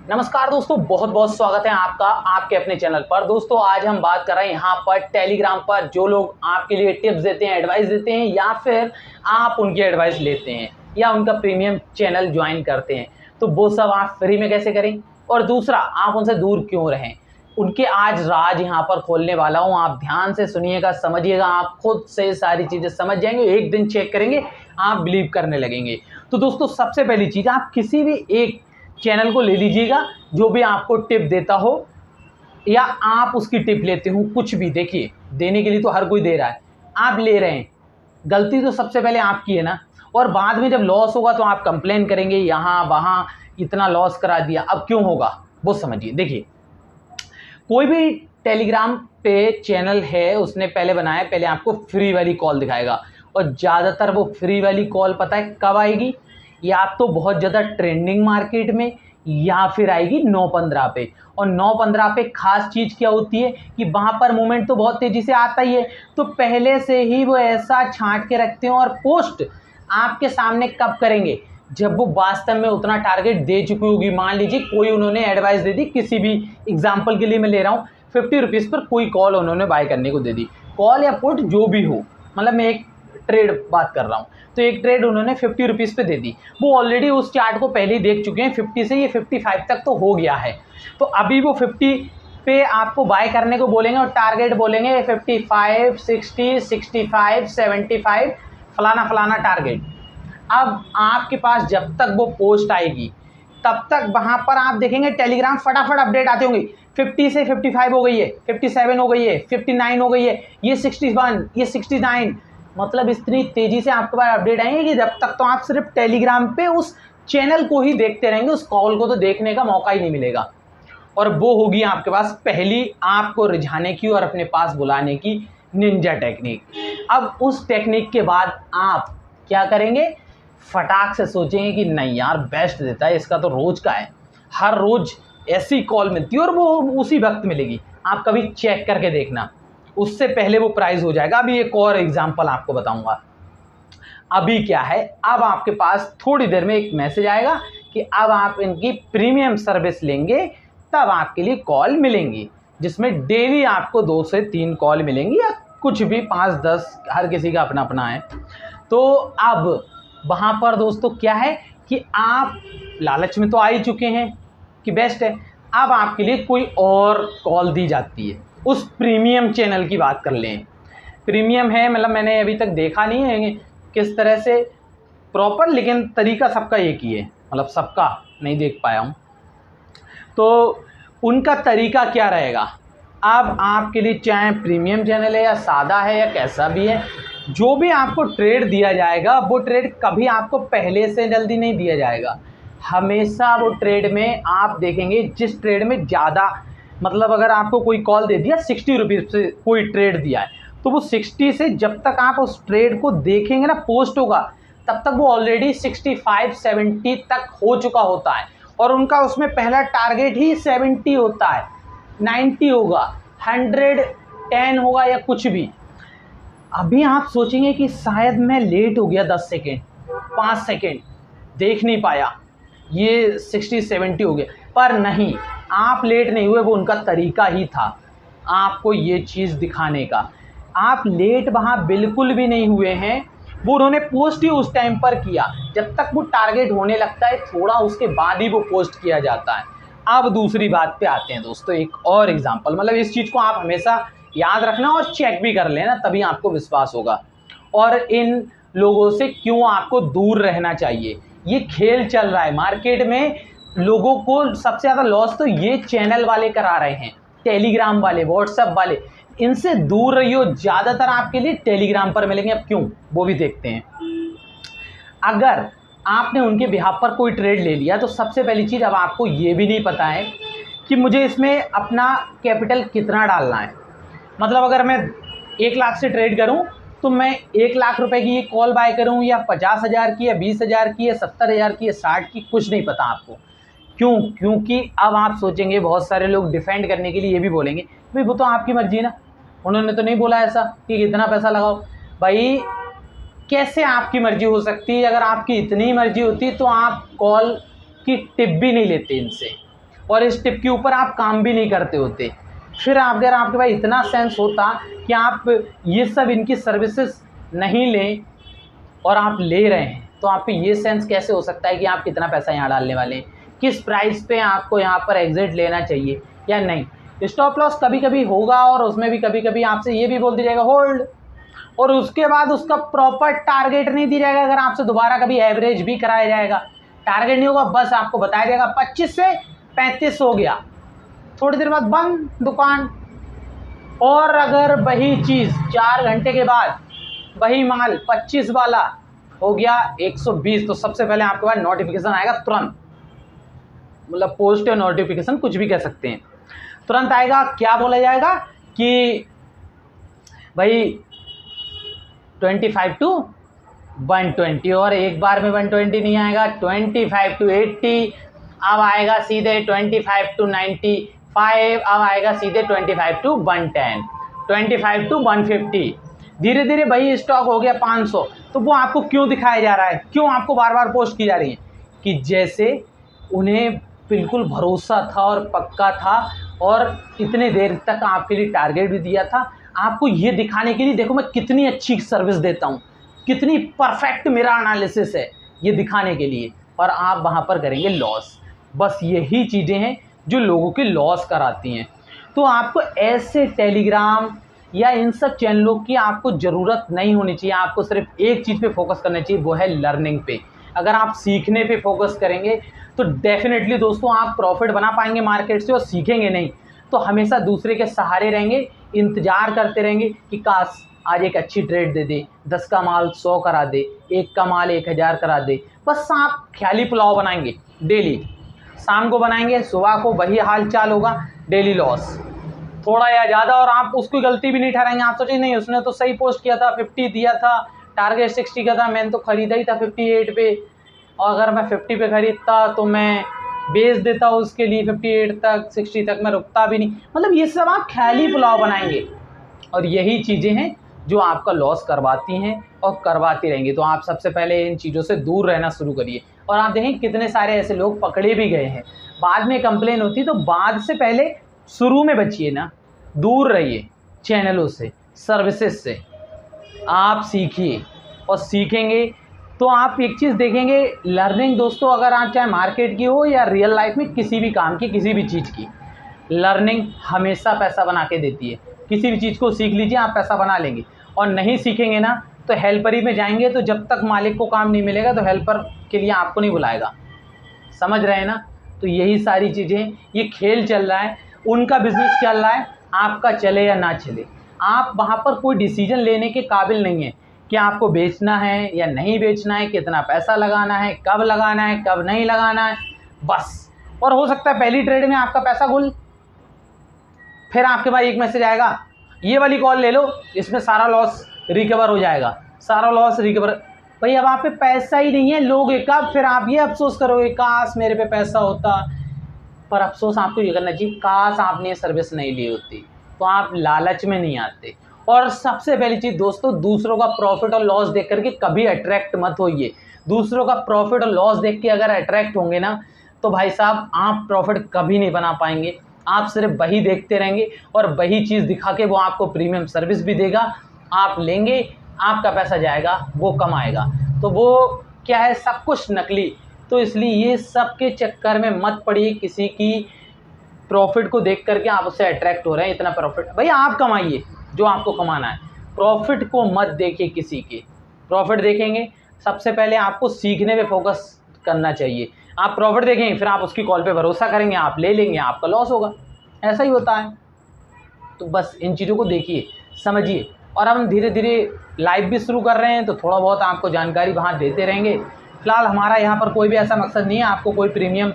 नमस्कार दोस्तों, बहुत बहुत स्वागत है आपका आपके अपने चैनल पर। दोस्तों आज हम बात कर रहे हैं यहाँ पर टेलीग्राम पर जो लोग आपके लिए टिप्स देते हैं, एडवाइस देते हैं, या फिर आप उनकी एडवाइस लेते हैं या उनका प्रीमियम चैनल ज्वाइन करते हैं, तो वो सब आप फ्री में कैसे करें और दूसरा आप उनसे दूर क्यों रहें, उनके आज राज यहाँ पर खोलने वाला हूँ। आप ध्यान से सुनिएगा, समझिएगा, आप खुद से सारी चीज़ें समझ जाएंगे। एक दिन चेक करेंगे, आप बिलीव करने लगेंगे। तो दोस्तों सबसे पहली चीज़, आप किसी भी एक चैनल को ले लीजिएगा जो भी आपको टिप देता हो या आप उसकी टिप लेते हो, कुछ भी। देखिए, देने के लिए तो हर कोई दे रहा है, आप ले रहे हैं, गलती तो सबसे पहले आपकी है ना। और बाद में जब लॉस होगा तो आप कंप्लेन करेंगे, यहाँ वहाँ इतना लॉस करा दिया। अब क्यों होगा वो समझिए। देखिए, कोई भी टेलीग्राम पे चैनल है, उसने पहले बनाया, पहले आपको फ्री वाली कॉल दिखाएगा, और ज़्यादातर वो फ्री वाली कॉल पता है कब आएगी, या तो बहुत ज़्यादा ट्रेंडिंग मार्केट में, या फिर आएगी 9-15 पे। और 9-15 पे खास चीज़ क्या होती है कि वहाँ पर मूवमेंट तो बहुत तेज़ी से आता ही है, तो पहले से ही वो ऐसा छांट के रखते हैं। और पोस्ट आपके सामने कब करेंगे, जब वो वास्तव में उतना टारगेट दे चुकी होगी। मान लीजिए कोई उन्होंने एडवाइस दे दी, किसी भी एग्जाम्पल के लिए मैं ले रहा हूँ, 50 रुपीज़ पर कोई कॉल उन्होंने बाय करने को दे दी, कॉल या पुट जो भी हो, मतलब मैं एक ट्रेड बात कर रहा हूँ। तो एक ट्रेड उन्होंने 50 रुपीज़ पे दे दी, वो ऑलरेडी उस चार्ट को पहले ही देख चुके हैं, 50 से ये 55 तक तो हो गया है। तो अभी वो 50 पे आपको बाय करने को बोलेंगे और टारगेट बोलेंगे 55, 60, 65, 75, फलाना फलाना टारगेट। अब आपके पास जब तक वो पोस्ट आएगी तब तक वहाँ पर आप देखेंगे टेलीग्राम फटाफट अपडेट आते होंगे, 50 से 55 हो गई है, 57 हो गई है, 59 हो गई है, ये 61, ये 69। मतलब इतनी तेज़ी से आपके पास अपडेट आएंगे कि जब तक तो आप सिर्फ टेलीग्राम पे उस चैनल को ही देखते रहेंगे, उस कॉल को तो देखने का मौका ही नहीं मिलेगा। और वो होगी आपके पास पहली आपको रिझाने की और अपने पास बुलाने की निंजा टेक्निक। अब उस टेक्निक के बाद आप क्या करेंगे, फटाक से सोचेंगे कि नहीं यार, बेस्ट देता है, इसका तो रोज़ का है, हर रोज़ ऐसी कॉल मिलती है और वो उसी वक्त मिलेगी। आप कभी चेक करके देखना, उससे पहले वो प्राइस हो जाएगा। अभी एक और एग्जांपल आपको बताऊंगा। अभी क्या है, अब आपके पास थोड़ी देर में एक मैसेज आएगा कि अब आप इनकी प्रीमियम सर्विस लेंगे, तब आपके लिए कॉल मिलेंगी, जिसमें डेली आपको 2 से 3 कॉल मिलेंगी, या कुछ भी 5-10, हर किसी का अपना अपना है। तो अब वहाँ पर दोस्तों क्या है कि आप लालच में तो आ ही चुके हैं कि बेस्ट है, अब आपके लिए कोई और कॉल दी जाती है। उस प्रीमियम चैनल की बात कर लें, प्रीमियम है, मतलब मैंने अभी तक देखा नहीं है किस तरह से प्रॉपर, लेकिन तरीका सबका एक ही है, मतलब सबका नहीं देख पाया हूँ। तो उनका तरीका क्या रहेगा, अब आपके लिए चाहे प्रीमियम चैनल है या सादा है या कैसा भी है, जो भी आपको ट्रेड दिया जाएगा वो ट्रेड कभी आपको पहले से जल्दी नहीं दिया जाएगा। हमेशा वो ट्रेड में आप देखेंगे, जिस ट्रेड में ज़्यादा, मतलब अगर आपको कोई कॉल दे दिया 60 रुपीज़ से कोई ट्रेड दिया है, तो वो 60 से जब तक आप उस ट्रेड को देखेंगे ना, पोस्ट होगा, तब तक वो ऑलरेडी 65-70 तक हो चुका होता है, और उनका उसमें पहला टारगेट ही 70 होता है, 90 होगा, 110 होगा या कुछ भी। अभी आप सोचेंगे कि शायद मैं लेट हो गया, 10 सेकेंड 5 सेकेंड देख नहीं पाया, ये 60-70 हो गया, पर नहीं, आप लेट नहीं हुए, वो उनका तरीका ही था आपको ये चीज़ दिखाने का। आप लेट वहाँ बिल्कुल भी नहीं हुए हैं, वो उन्होंने पोस्ट ही उस टाइम पर किया, जब तक वो टारगेट होने लगता है थोड़ा, उसके बाद ही वो पोस्ट किया जाता है। अब दूसरी बात पे आते हैं दोस्तों, एक और एग्जांपल, मतलब इस चीज़ को आप हमेशा याद रखना और चेक भी कर लेना, तभी आपको विश्वास होगा। और इन लोगों से क्यों आपको दूर रहना चाहिए। ये खेल चल रहा है मार्केट में, लोगों को सबसे ज़्यादा लॉस तो ये चैनल वाले करा रहे हैं, टेलीग्राम वाले, व्हाट्सएप वाले, इनसे दूर रहिए। ज़्यादातर आपके लिए टेलीग्राम पर मिलेंगे, अब क्यों वो भी देखते हैं। अगर आपने उनके बिहाफ पर कोई ट्रेड ले लिया, तो सबसे पहली चीज़, अब आपको ये भी नहीं पता है कि मुझे इसमें अपना कैपिटल कितना डालना है। मतलब अगर मैं 1 लाख से ट्रेड करूं, तो मैं 1 लाख रुपए की ये कॉल बाय करूं, या 50,000 की, या 20,000 की, या 70,000 की, या 60 की, कुछ नहीं पता आपको। क्यों? क्योंकि अब आप सोचेंगे, बहुत सारे लोग डिफेंड करने के लिए ये भी बोलेंगे, भाई वो तो आपकी मर्जी है ना, उन्होंने तो नहीं बोला ऐसा कि इतना पैसा लगाओ। भाई कैसे आपकी मर्जी हो सकती है? अगर आपकी इतनी मर्जी होती तो आप कॉल की टिप भी नहीं लेते इनसे। और इस टिप के ऊपर आप काम भी नहीं करते होते। फिर अगर आपके पास इतना सेंस होता कि आप ये सब इनकी सर्विसेज नहीं लें और आप ले रहे हैं, तो आप पे ये सेंस कैसे हो सकता है कि आप कितना पैसा यहाँ डालने वाले हैं, किस प्राइस पे आपको यहाँ पर एग्जिट लेना चाहिए या नहीं। स्टॉप लॉस कभी कभी होगा और उसमें भी कभी कभी आपसे ये भी बोल दिया जाएगा होल्ड, और उसके बाद उसका प्रॉपर टारगेट नहीं दिया जाएगा। अगर आपसे दोबारा कभी एवरेज भी कराया जाएगा, टारगेट नहीं होगा, बस आपको बताया जाएगा 25 से 35 हो गया, थोड़ी देर बाद बंद दुकान। और अगर वही चीज़ 4 घंटे के बाद वही माल 25 वाला हो गया 120, तो सबसे पहले आपके पास नोटिफिकेशन आएगा तुरंत, मतलब पोस्ट या नोटिफिकेशन कुछ भी कह सकते हैं, तुरंत आएगा। क्या बोला जाएगा कि भाई 25 to 120, और एक बार में 120 नहीं आएगा, 25 to 80, अब आएगा सीधे 25 to 95, अब आएगा सीधे 25 to 110, 25 to 150। धीरे धीरे भाई स्टॉक हो गया 500। तो वो आपको क्यों दिखाया जा रहा है, क्यों आपको बार बार पोस्ट की जा रही है, कि जैसे उन्हें बिल्कुल भरोसा था और पक्का था और इतने देर तक आपके लिए टारगेट भी दिया था, आपको ये दिखाने के लिए देखो मैं कितनी अच्छी सर्विस देता हूँ, कितनी परफेक्ट मेरा एनालिसिस है, ये दिखाने के लिए, और आप वहाँ पर करेंगे लॉस। बस यही चीज़ें हैं जो लोगों के लॉस कराती हैं। तो आपको ऐसे टेलीग्राम या इन सब चैनलों की आपको ज़रूरत नहीं होनी चाहिए। आपको सिर्फ एक चीज़ पे फोकस करना चाहिए, वो है लर्निंग पे। अगर आप सीखने पे फोकस करेंगे तो डेफिनेटली दोस्तों आप प्रॉफिट बना पाएंगे मार्केट से, और सीखेंगे नहीं तो हमेशा दूसरे के सहारे रहेंगे, इंतज़ार करते रहेंगे कि काश आज एक अच्छी ट्रेड दे दे, 10 का माल 100 करा दे, 1 का माल 1000 करा दे। बस आप ख्याली पुलाव बनाएंगे डेली, शाम को बनाएंगे, सुबह को वही हाल चाल होगा, डेली लॉस थोड़ा या ज़्यादा, और आप उसकी गलती भी नहीं ठहराएंगे। आप सोचेंगे नहीं उसने तो सही पोस्ट किया था, 50 दिया था, टारगेट 60 का था, मैंने तो ख़रीदा ही था 58 पे, और अगर मैं 50 पे ख़रीदता तो मैं बेच देता उसके लिए 58 तक, 60 तक मैं रुकता भी नहीं। मतलब ये सब आप ख्याली पुलाव बनाएंगे, और यही चीज़ें हैं जो आपका लॉस करवाती हैं और करवाती रहेंगी। तो आप सबसे पहले इन चीज़ों से दूर रहना शुरू करिए। और आप देखें कितने सारे ऐसे लोग पकड़े भी गए हैं, बाद में कंप्लेन होती, तो बाद से पहले शुरू में बचिए ना, दूर रहिए चैनलों से, सर्विसेज से। आप सीखिए, और सीखेंगे तो आप एक चीज़ देखेंगे, लर्निंग दोस्तों, अगर आप चाहे मार्केट की हो या रियल लाइफ में किसी भी काम की, किसी भी चीज़ की, लर्निंग हमेशा पैसा बना के देती है। किसी भी चीज़ को सीख लीजिए, आप पैसा बना लेंगे। और नहीं सीखेंगे ना तो हेल्परी में जाएंगे, तो जब तक मालिक को काम नहीं मिलेगा तो हेल्पर के लिए आपको नहीं बुलाएगा। समझ रहे हैं ना। तो यही सारी चीज़ें, ये खेल चल रहा है, उनका बिजनेस चल रहा है, आपका चले या ना चले, आप वहाँ पर कोई डिसीजन लेने के काबिल नहीं है कि आपको बेचना है या नहीं बेचना है, कितना पैसा लगाना है, कब लगाना है, कब नहीं लगाना है, बस। और हो सकता है पहली ट्रेड में आपका पैसा गुल, फिर आपके पास एक मैसेज आएगा, ये वाली कॉल ले लो, इसमें सारा लॉस रिकवर हो जाएगा, सारा लॉस रिकवर। भाई अब आप पे पैसा ही नहीं है, लोगे कब, फिर आप ये अफसोस करोगे काश मेरे पे पैसा होता। पर अफसोस आपको ये करना चाहिए, काश आपने ये सर्विस नहीं ली होती, तो आप लालच में नहीं आते। और सबसे पहली चीज़ दोस्तों, दूसरों का प्रॉफिट और लॉस देख करके कभी अट्रैक्ट मत होइए। दूसरों का प्रॉफिट और लॉस देख के अगर अट्रैक्ट होंगे ना, तो भाई साहब आप प्रॉफिट कभी नहीं बना पाएंगे। आप सिर्फ वही देखते रहेंगे और वही चीज़ दिखा के वो आपको प्रीमियम सर्विस भी देगा, आप लेंगे, आपका पैसा जाएगा, वो कमाएगा। तो वो क्या है, सब कुछ नकली। तो इसलिए ये सब के चक्कर में मत पड़िए, किसी की प्रॉफिट को देख करके आप उससे अट्रैक्ट हो रहे हैं, इतना प्रॉफिट। भाई आप कमाइए जो आपको कमाना है, प्रॉफिट को मत देखिए किसी के। प्रॉफिट देखेंगे, सबसे पहले आपको सीखने पे फोकस करना चाहिए। आप प्रॉफिट देखेंगे, फिर आप उसकी कॉल पे भरोसा करेंगे, आप ले लेंगे, आपका लॉस होगा। ऐसा ही होता है। तो बस इन चीज़ों को देखिए, समझिए। और अब हम धीरे धीरे लाइव भी शुरू कर रहे हैं, तो थोड़ा बहुत आपको जानकारी वहाँ देते रहेंगे। फिलहाल हमारा यहाँ पर कोई भी ऐसा मकसद नहीं है आपको कोई प्रीमियम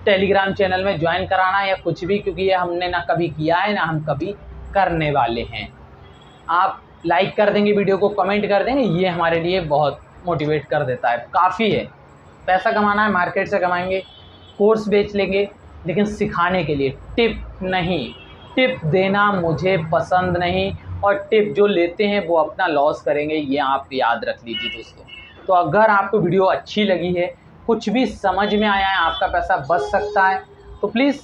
टेलीग्राम चैनल में ज्वाइन कराना या कुछ भी, क्योंकि ये हमने ना कभी किया है ना हम कभी करने वाले हैं। आप लाइक कर देंगे वीडियो को, कमेंट कर देंगे, ये हमारे लिए बहुत मोटिवेट कर देता है, काफ़ी है। पैसा कमाना है, मार्केट से कमाएंगे, कोर्स बेच लेंगे, लेकिन सिखाने के लिए, टिप नहीं। टिप देना मुझे पसंद नहीं, और टिप जो लेते हैं वो अपना लॉस करेंगे, ये आप याद रख लीजिए दोस्तों। तो अगर आपको वीडियो अच्छी लगी है, कुछ भी समझ में आया है, आपका पैसा बच सकता है, तो प्लीज़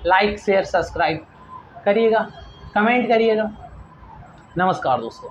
लाइक शेयर सब्सक्राइब करिएगा, कमेंट करिएगा। नमस्कार दोस्तों।